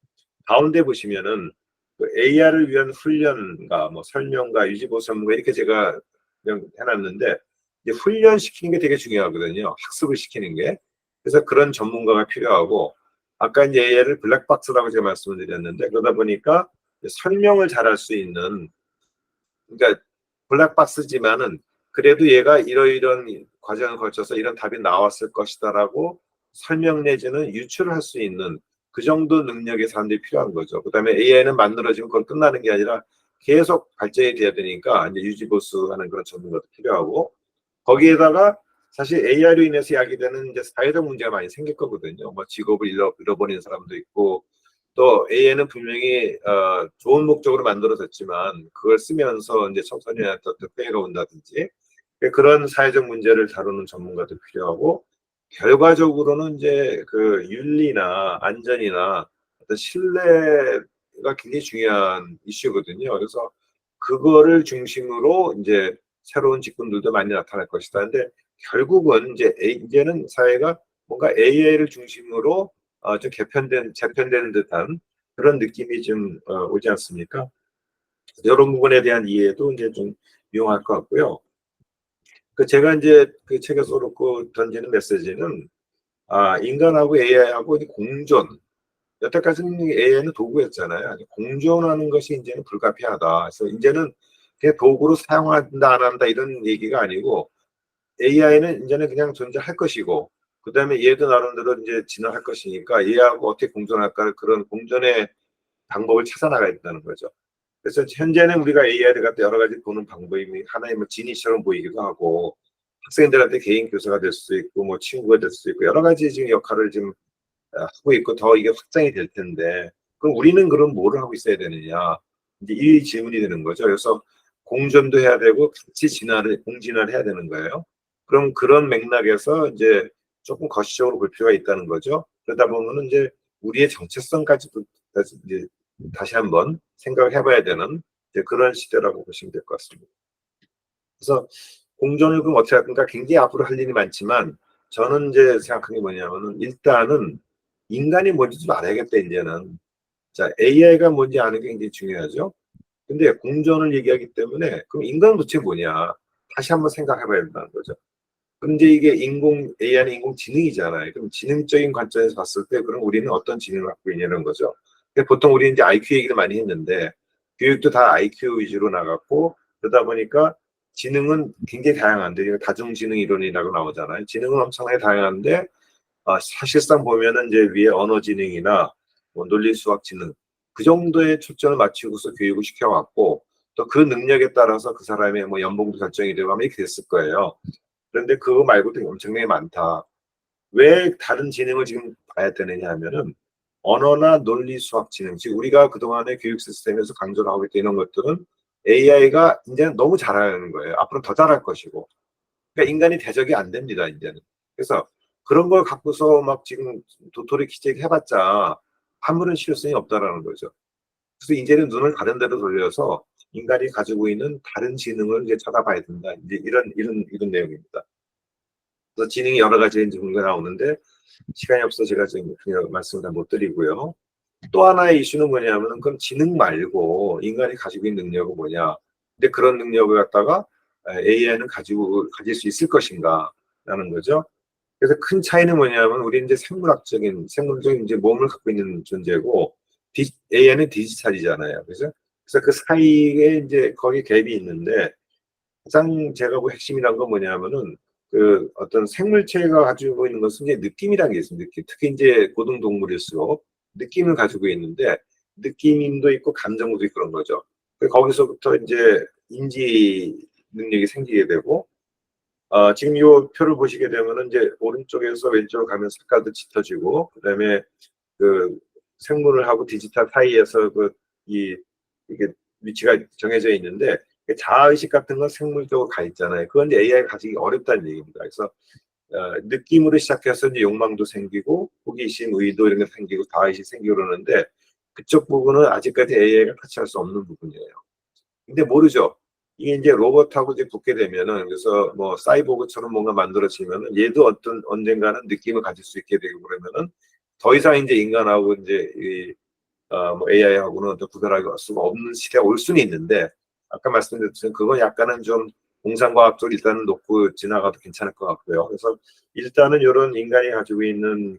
Speaker 1: 가운데 보시면은 그 AR을 위한 훈련과 뭐 설명과 유지보수 전문가 이렇게 제가 그냥 해놨는데, 이제 훈련시키는 게 되게 중요하거든요. 학습을 시키는 게. 그래서 그런 전문가가 필요하고, 아까 이제 AI를 블랙박스라고 제가 말씀을 드렸는데, 그러다 보니까 설명을 잘할 수 있는, 그러니까 블랙박스지만은 그래도 얘가 이러이런 과정을 거쳐서 이런 답이 나왔을 것이다라고 설명 내지는 유추를 할 수 있는 그 정도 능력의 사람들이 필요한 거죠. 그다음에 AI는 만들어지면 그건 끝나는 게 아니라 계속 발전이 돼야 되니까 이제 유지보수하는 그런 전문가도 필요하고, 거기에다가 사실 AI로 인해서 야기되는 이제 사회적 문제가 많이 생길 거거든요. 뭐 직업을 잃어버리는 사람도 있고, 또 AI는 분명히 좋은 목적으로 만들어졌지만 그걸 쓰면서 이제 청소년한테 어떤 피해가 온다든지 그런 사회적 문제를 다루는 전문가도 필요하고, 결과적으로는 이제 그 윤리나 안전이나 어떤 신뢰가 굉장히 중요한 이슈거든요. 그래서 그거를 중심으로 이제 새로운 직군들도 많이 나타날 것이다. 근데 결국은 이제 이제는 사회가 뭔가 AI를 중심으로 좀 재편되는 듯한 그런 느낌이 좀 오지 않습니까? 이런 부분에 대한 이해도 이제 좀 유용할 것 같고요. 그 제가 이제 그 책에서 그렇고 던지는 메시지는, 인간하고 AI하고 공존. 여태까지는 AI는 도구였잖아요. 공존하는 것이 이제는 불가피하다. 그래서 이제는 그냥 도구로 사용한다, 안 한다 이런 얘기가 아니고, AI는 이제는 그냥 존재할 것이고, 그 다음에 얘도 나름대로 이제 진화할 것이니까 얘하고 어떻게 공존할까, 그런 공존의 방법을 찾아 나가야 된다는 거죠. 그래서 현재는 우리가 AI를 갖다 여러 가지 보는 방법이 하나의 뭐 지니처럼 보이기도 하고, 학생들한테 개인 교사가 될 수도 있고, 뭐 친구가 될 수도 있고, 여러 가지 지금 역할을 지금 하고 있고, 더 이게 확장이 될 텐데, 그럼 우리는 그럼 뭐를 하고 있어야 되느냐? 이제 이 질문이 되는 거죠. 그래서 공존도 해야 되고, 같이 공진화를 해야 되는 거예요. 그럼 그런 맥락에서 이제 조금 거시적으로 볼 필요가 있다는 거죠. 그러다 보면은 이제 우리의 정체성까지도 이제 다시 한번 생각을 해봐야 되는 이제 그런 시대라고 보시면 될 것 같습니다. 그래서 공존을 그럼 어떻게 할까? 굉장히 앞으로 할 일이 많지만, 저는 이제 생각한 게 뭐냐면은 일단은 인간이 뭔지 좀 알아야겠다 이제는. 자, AI가 뭔지 아는 게 굉장히 중요하죠. 근데 공존을 얘기하기 때문에 그럼 인간은 도대체 뭐냐? 다시 한번 생각해봐야 된다는 거죠. 근데 이게 AI는 인공지능이잖아요. 그럼 지능적인 관점에서 봤을 때, 그럼 우리는 어떤 지능을 갖고 있냐는 거죠. 보통 우리는 이제 IQ 얘기를 많이 했는데, 교육도 다 IQ 위주로 나갔고, 그러다 보니까 지능은 굉장히 다양한데, 다중지능 이론이라고 나오잖아요. 지능은 엄청나게 다양한데, 사실상 보면은 이제 위에 언어지능이나 뭐 논리수학지능, 그 정도의 초점을 맞추고서 교육을 시켜왔고, 또 그 능력에 따라서 그 사람의 뭐 연봉도 결정이 되고 하면 이렇게 됐을 거예요. 그런데 그거 말고도 엄청나게 많다. 왜 다른 지능을 지금 봐야 되느냐 하면은, 언어나 논리 수학 지능, 즉 우리가 그동안의 교육 시스템에서 강조를 하고 있던 이런 것들은 AI가 이제는 너무 잘하는 거예요. 앞으로 더 잘할 것이고. 그러니까 인간이 대적이 안 됩니다, 이제는. 그래서 그런 걸 갖고서 막 지금 도토리 키재기 해봤자 아무런 실효성이 없다라는 거죠. 그래서 이제는 눈을 다른 데로 돌려서 인간이 가지고 있는 다른 지능을 이제 찾아봐야 된다. 이제 이런 내용입니다. 그래서 지능이 여러 가지 이제 문제가 나오는데, 시간이 없어서 제가 지금 그냥 말씀을 다 못 드리고요. 또 하나의 이슈는 뭐냐면은, 그럼 지능 말고 인간이 가지고 있는 능력은 뭐냐? 근데 그런 능력을 갖다가 AI는 가질 수 있을 것인가라는 거죠. 그래서 큰 차이는 뭐냐면, 우리 이제 생물적인 이제 몸을 갖고 있는 존재고, AI는 디지털이잖아요. 그래서 그 사이에 이제 거기 갭이 있는데, 가장 제가 뭐 핵심이란 건 뭐냐면은, 그 어떤 생물체가 가지고 있는 것은 이제 느낌이라는 게 있습니다. 느낌. 특히 이제 고등동물일수록 느낌을 가지고 있는데, 느낌도 있고 감정도 있고 그런 거죠. 거기서부터 이제 인지 능력이 생기게 되고, 지금 이 표를 보시게 되면은 이제 오른쪽에서 왼쪽으로 가면 색깔도 짙어지고, 그다음에 그 생물을 하고 디지털 사이에서 이게 위치가 정해져 있는데, 자아의식 같은 건 생물적으로 가 있잖아요. 그건 이제 AI가 가지기 어렵다는 얘기입니다. 그래서 느낌으로 시작해서 이제 욕망도 생기고, 호기심, 의도 이런 게 생기고, 자아의식 생기고 그러는데, 그쪽 부분은 아직까지 AI가 터치할 수 없는 부분이에요. 근데 모르죠. 이게 이제 로봇하고 이제 붙게 되면은, 그래서 뭐 사이보그처럼 뭔가 만들어지면은 얘도 언젠가는 느낌을 가질 수 있게 되고 그러면은, 더 이상 이제 인간하고 이제 뭐 AI하고는 어떤 구별할 수가 없는 시대가 올 수는 있는데, 아까 말씀드렸지만 그건 약간은 좀 공상과학적으로 일단은 놓고 지나가도 괜찮을 것 같고요. 그래서 일단은 이런 인간이 가지고 있는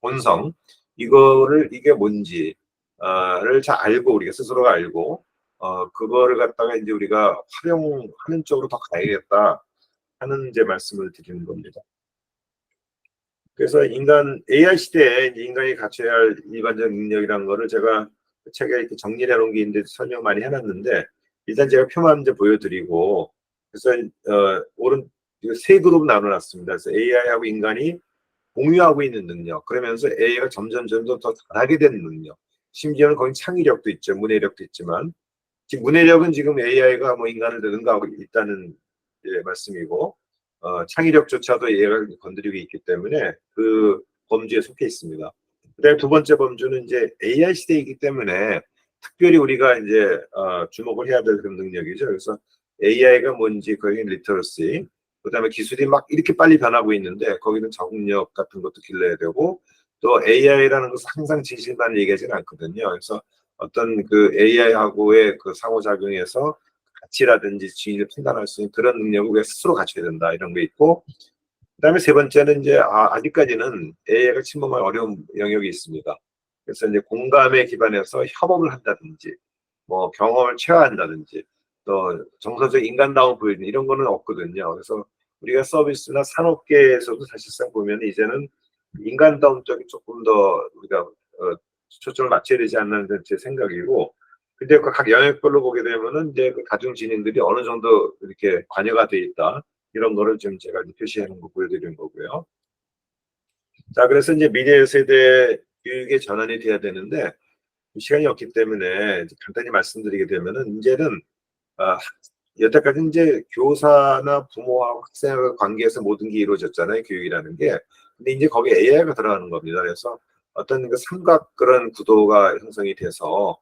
Speaker 1: 본성, 이게 뭔지, 를 잘 알고, 우리가 스스로가 알고, 그거를 갖다가 이제 우리가 활용하는 쪽으로 더 가야겠다 하는 이제 말씀을 드리는 겁니다. 그래서 AI 시대에 이제 인간이 갖춰야 할 일반적 능력이라는 거를 제가 책에 이렇게 정리를 해놓은 게 있는데 설명 많이 해놨는데, 일단 제가 표만 이제 보여드리고, 그래서 이거 세 그룹 나눠놨습니다. 그래서 AI하고 인간이 공유하고 있는 능력, 그러면서 AI가 점점 더 잘하게 되는 능력, 심지어는 거기 창의력도 있죠, 문해력도 있지만, 지금 문해력은 지금 AI가 뭐 인간을 능가하고 있다는 말씀이고, 창의력조차도 AI가 건드리고 있기 때문에 그 범주에 속해 있습니다. 그다음에 두 번째 범주는 이제 AI 시대이기 때문에 특별히 우리가 이제 주목을 해야 될 그런 능력이죠. 그래서 AI가 뭔지, 거기에 리터러시, 그다음에 기술이 막 이렇게 빨리 변하고 있는데 거기는 적응력 같은 것도 길러야 되고, 또 AI라는 것은 항상 진실만 얘기하지는 않거든요. 그래서 어떤 그 AI하고의 그 상호작용에서 가치라든지 진위를 판단할 수 있는 그런 능력을 우리가 스스로 갖춰야 된다, 이런 게 있고, 그다음에 세 번째는 이제 아직까지는 AI가 침범할 어려운 영역이 있습니다. 그래서 이제 공감에 기반해서 협업을 한다든지, 뭐 경험을 체화한다든지, 또 정서적 인간다움을 보여주는 이런 거는 없거든요. 그래서 우리가 서비스나 산업계에서도 사실상 보면 이제는 인간다움 쪽이 조금 더 우리가 초점을 맞춰야 되지 않는 제 생각이고, 근데 그 각 영역별로 보게 되면은 이제 그 다중 진행들이 어느 정도 이렇게 관여가 돼 있다, 이런 거를 지금 제가 표시해 놓은 거 보여드리는 거고요. 자, 그래서 이제 미래 세대 교육의 전환이 돼야 되는데 시간이 없기 때문에 간단히 말씀드리게 되면은, 이제는 여태까지 이제 교사나 부모와 학생의 관계에서 모든 게 이루어졌잖아요, 교육이라는 게. 근데 이제 거기에 AI가 들어가는 겁니다. 그래서 어떤 그 삼각 그런 구도가 형성이 돼서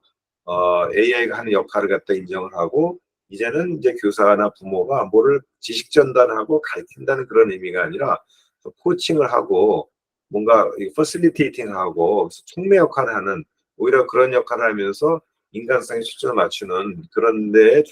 Speaker 1: AI가 하는 역할을 갖다 인정을 하고, 이제는 이제 교사나 부모가 뭐를 지식 전달하고 가르친다는 그런 의미가 아니라 코칭을 하고 뭔가 퍼실리테이팅하고 촉매 역할을 하는, 오히려 그런 역할을 하면서 인간성에 초점을 맞추는 그런데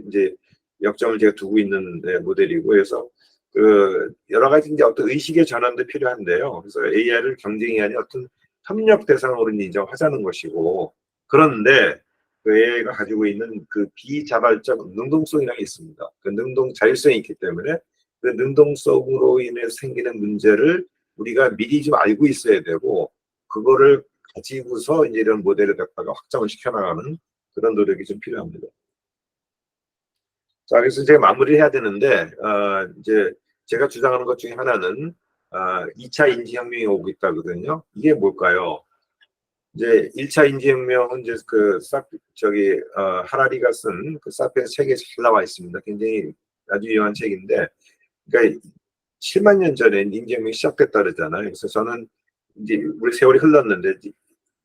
Speaker 1: 이제 역점을 제가 두고 있는 모델이고, 그래서 그 여러 가지 이제 어떤 의식의 전환도 필요한데요. 그래서 AI를 경쟁이 아닌 어떤 협력 대상으로 인정하자는 것이고, 그런데 그 AI가 가지고 있는 그 비자발적 능동성이라는 게 있습니다. 그 자율성이 있기 때문에 그 능동성으로 인해 생기는 문제를 우리가 미리 좀 알고 있어야 되고, 그거를 가지고서 이제 이런 모델을 갖다가 확장을 시켜나가는 그런 노력이 좀 필요합니다. 자, 그래서 제가 마무리를 해야 되는데, 이제 제가 주장하는 것 중에 하나는 2차 인지혁명이 오고 있다거든요. 이게 뭘까요? 이제 1차 인지혁명은 이제 하라리가 쓴 그 사피엔스 책에 잘 나와 있습니다. 굉장히 아주 유용한 책인데, 그러니까 7만 년 전에 인지혁명이 시작됐다 그러잖아요. 그래서 저는 이제 우리 세월이 흘렀는데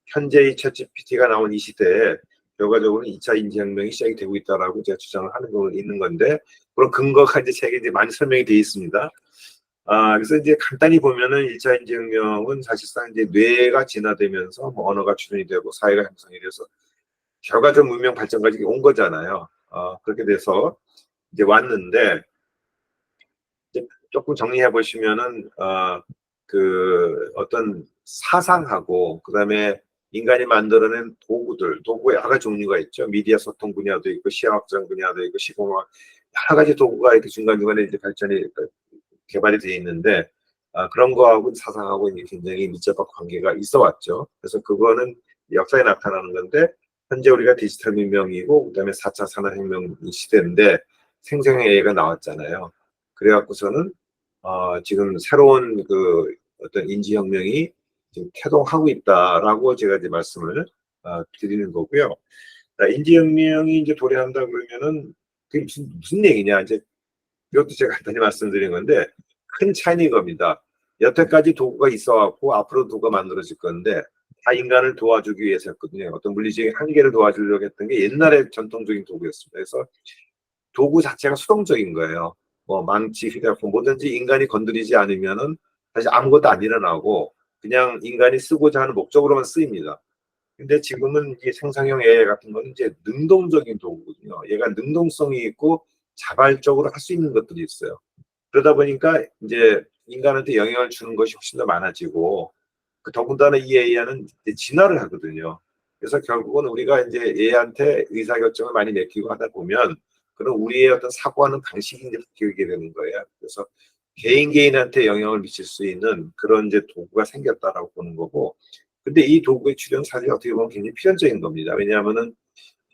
Speaker 1: 현재의 챗GPT가 나온 이 시대에 결과적으로 2차 인지혁명이 시작이 되고 있다라고 제가 주장을 하는 거 있는 건데, 그런 근거가 이제 책에 이제 많이 설명이 되어 있습니다. 그래서 이제 간단히 보면은 1차 인지혁명은 사실상 이제 뇌가 진화되면서 뭐 언어가 출현이 되고 사회가 형성이 돼서 결과적 문명 발전까지 온 거잖아요. 그렇게 돼서 이제 왔는데, 이제 조금 정리해 보시면은 그 어떤 사상하고 그다음에 인간이 만들어낸 도구의 여러 가지 종류가 있죠. 미디어 소통 분야도 있고 시야확장 분야도 있고 시공학, 여러 가지 도구가 이렇게 중간중간에 이제 개발이 되어 있는데, 그런 거하고 사상하고 굉장히 밀접한 관계가 있어 왔죠. 그래서 그거는 역사에 나타나는 건데, 현재 우리가 디지털 문명이고 그다음에 4차 산업혁명 시대인데 생성형 AI가 나왔잖아요. 그래갖고서는 지금 새로운 그 어떤 인지혁명이 지금 태동하고 있다라고 제가 이제 말씀을 드리는 거고요. 인지혁명이 이제 도래한다 그러면은 그게 무슨 얘기냐, 이제 이것도 제가 간단히 말씀드린 건데, 큰 차이인 겁니다. 여태까지 도구가 있어왔고 앞으로 도구가 만들어질 건데 다 인간을 도와주기 위해서였거든요. 어떤 물리적인 한계를 도와주려고 했던 게 옛날의 전통적인 도구였습니다. 그래서 도구 자체가 수동적인 거예요. 뭐 망치, 휴대폰 뭐든지 인간이 건드리지 않으면은 사실 아무것도 안 일어나고 그냥 인간이 쓰고자 하는 목적으로만 쓰입니다. 근데 지금은 이 생성형 AI 같은 거는 이제 능동적인 도구거든요. 얘가 능동성이 있고 자발적으로 할 수 있는 것들이 있어요. 그러다 보니까 이제 인간한테 영향을 주는 것이 훨씬 더 많아지고, 그 더군다나 이 AI는 진화를 하거든요. 그래서 결국은 우리가 이제 얘한테 의사결정을 많이 맡기고 하다 보면 그런 우리의 어떤 사고하는 방식이 이제 바뀌게 되는 거예요. 그래서 개인한테 영향을 미칠 수 있는 그런 이제 도구가 생겼다라고 보는 거고, 근데 이 도구의 출현 사실 어떻게 보면 굉장히 필연적인 겁니다. 왜냐하면은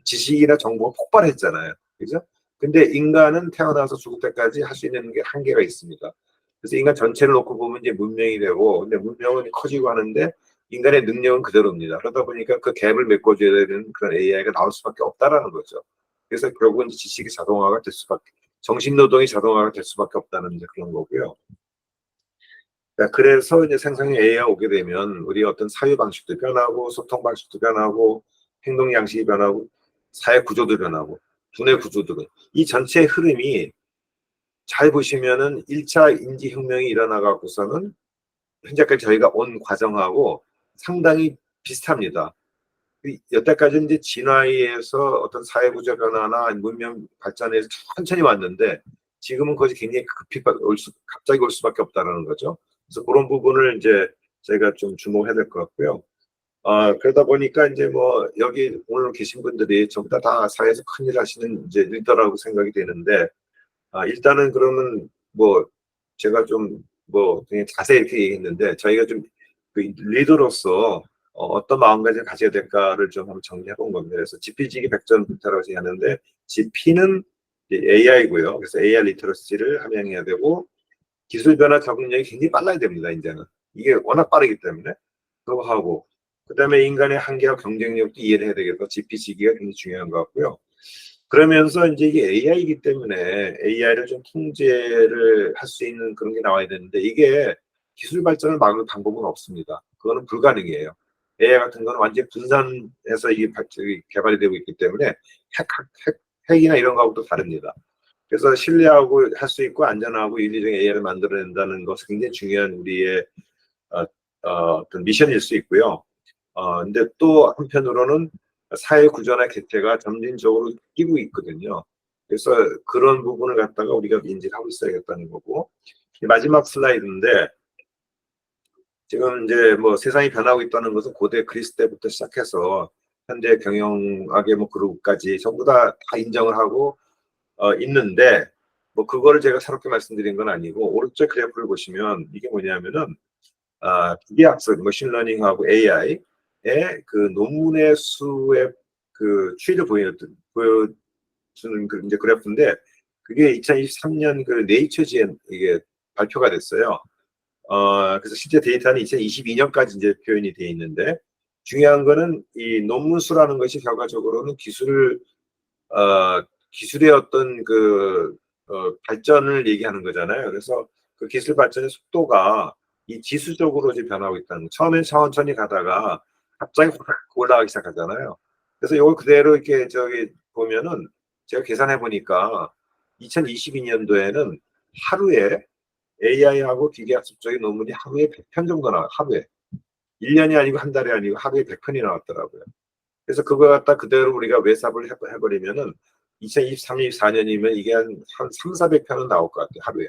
Speaker 1: 지식이나 정보가 폭발했잖아요. 그죠? 근데 인간은 태어나서 죽을 때까지 할 수 있는 게 한계가 있습니다. 그래서 인간 전체를 놓고 보면 이제 문명이 되고, 근데 문명은 커지고 하는데 인간의 능력은 그대로입니다. 그러다 보니까 그 갭을 메꿔줘야 되는 그런 AI가 나올 수밖에 없다라는 거죠. 그래서 결국은 지식이 자동화가 될 수밖에, 정신 노동이 자동화가 될 수밖에 없다는 이제 그런 거고요. 그래서 이제 생성형 AI가 오게 되면 우리 어떤 사회 방식도 변하고, 소통 방식도 변하고, 행동 양식이 변하고, 사회 구조도 변하고, 두뇌 구조들은 이 전체 흐름이 잘 보시면은 1차 인지혁명이 일어나갖고서는 현재까지 저희가 온 과정하고 상당히 비슷합니다. 여태까지 이제 진화에 의해서 어떤 사회 구조 변화나 문명 발전에서 천천히 왔는데, 지금은 그것이 굉장히 급히 갑자기 올 수밖에 없다는 거죠. 그래서 그런 부분을 이제 저희가 좀 주목해야 될 것 같고요. 그러다 보니까 이제 뭐 여기 오늘 계신 분들이 전부 다 사회에서 큰일 하시는 이제 리더라고 생각이 되는데, 일단은 그러면 뭐 제가 좀 뭐 그냥 자세히 이렇게 얘기했는데, 저희가 좀 그 리더로서 어떤 마음가짐을 가져야 될까를 좀 한번 정리해 본 겁니다. 그래서 지피지기 백전불타라고 얘기하는데, 지피는 AI고요. 그래서 AI 리터러시를 함양해야 되고, 기술 변화 적응력이 굉장히 빨라야 됩니다. 이제는 이게 워낙 빠르기 때문에 그거 하고, 그다음에 인간의 한계와 경쟁력도 이해를 해야 되겠고, 지피지기가 굉장히 중요한 것 같고요. 그러면서 이제 이게 AI이기 때문에 AI를 좀 통제를 할 수 있는 그런 게 나와야 되는데, 이게 기술 발전을 막을 방법은 없습니다. 그거는 불가능해요. AI 같은 거는 완전히 분산해서 이게 개발이 되고 있기 때문에 핵이나 이런 거하고도 다릅니다. 그래서 신뢰하고 할 수 있고 안전하고 윤리적인 AI를 만들어낸다는 것은 굉장히 중요한 우리의 어, 어떤 미션일 수 있고요. 근데 또 한편으로는 사회 구조나 객체가 점진적으로 끼고 있거든요. 그래서 그런 부분을 갖다가 우리가 인지를 하고 있어야겠다는 거고, 마지막 슬라이드인데, 지금 이제 뭐 세상이 변하고 있다는 것은 고대 그리스 때부터 시작해서 현대 경영학의 뭐 그룹까지 전부 다 인정을 하고 있는데, 뭐 그거를 제가 새롭게 말씀드린 건 아니고, 오른쪽 그래프를 보시면 이게 뭐냐면은 기계학습, 머신러닝하고 AI의 그 논문의 수의 그 추이를 보여주는 그 이제 그래프인데, 그게 2023년 그 네이처지에 이게 발표가 됐어요. 그래서 실제 데이터는 2022년까지 이제 표현이 돼 있는데, 중요한 거는 이 논문 수라는 것이 결과적으로는 기술의 어떤 그 발전을 얘기하는 거잖아요. 그래서 그 기술 발전의 속도가 이 지수적으로 이제 변하고 있다는 거. 처음엔 천천히 가다가 갑자기 확 올라가기 시작하잖아요. 그래서 이걸 그대로 이렇게 저기 보면은, 제가 계산해 보니까 2022년도에는 하루에 AI하고 기계학습적인 논문이 하루에 100편 정도 나와요. 하루에. 1년이 아니고 한 달이 아니고 하루에 100편이 나왔더라고요. 그래서 그거 갖다 그대로 우리가 외삽을 해버리면은 2023년, 24년이면 이게 한 3, 400편은 나올 것 같아요.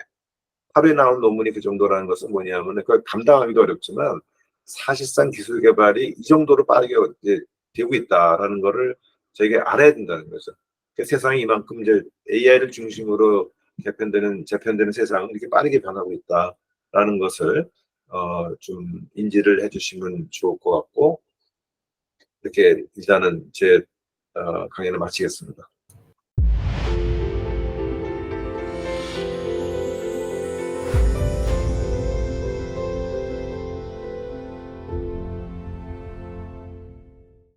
Speaker 1: 하루에 나온 논문이 그 정도라는 것은 뭐냐면, 그걸 감당하기도 어렵지만 사실상 기술 개발이 이 정도로 빠르게 이제 되고 있다라는 거를 저희가 알아야 된다는 거죠. 그 세상이 이만큼 이제 AI를 중심으로 재편되는 세상은 이렇게 빠르게 변하고 있다라는 것을 좀 인지를 해주시면 좋을 것 같고, 이렇게 일단은 제 강의를 마치겠습니다.